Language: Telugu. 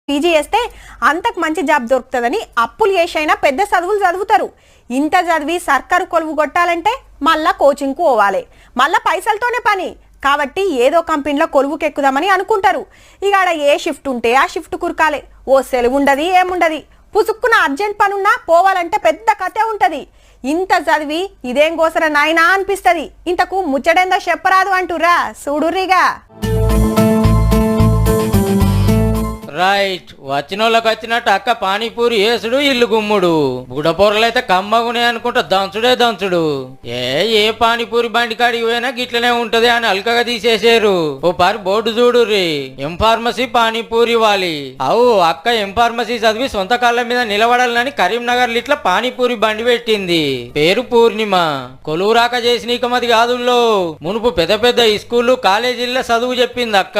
పీజీ చేస్తే అంతకు మంచి జాబ్ దొరుకుతుందని అప్పులు చేసైనా పెద్ద చదువులు చదువుతారు. ఇంత చదివి సర్కారు కొలువు కొట్టాలంటే మళ్ళా కోచింగ్కు పోవాలి, మళ్ళా పైసలతోనే పని. కాబట్టి ఏదో కంపెనీలో కొలువుకి ఎక్కుదామని అనుకుంటారు. ఇక ఆడ ఏ షిఫ్ట్ ఉంటే ఆ షిఫ్ట్ కురకాలే, ఓ సెలవు ఉండదు ఏముండదు. పుసుక్కున అర్జెంట్ పనున్నా పోవాలంటే పెద్ద కథే ఉంటది. ఇంత చదివి ఇదేం కోసర నాయనా అనిపిస్తుంది. ఇంతకు ముచ్చడేందో చెప్పరాదు అంటుర్రా, చూడుర్రిగా. రైట్, వచ్చినోళ్ళకి వచ్చినట్టు అక్క పానీపూరి వేసుడు, ఇల్లు గుమ్ముడు. బుడపూరలైతే కమ్మగునే అనుకుంటా దంచుడే దంచుడు. ఏ పానీపూరి బండి కాడికి పోయినా గిట్లనే ఉంటది అని అల్కగా తీసేసారు. ఓ పారి బోర్డు చూడుర్రి, ఎం ఫార్మసీ పానీపూరి వాలి. అవు అక్క ఎం ఫార్మసీ చదివి సొంత కాళ్ళ మీద నిలబడాలని కరీంనగర్ ఇట్లా పానీపూరి బండి పెట్టింది. పేరు పూర్ణిమ. కొలువు రాక చేసిన ఇక మది కాదుల్లో మునుపు పెద్ద పెద్ద స్కూళ్ళు కాలేజీల్లో చదువు చెప్పింది అక్క.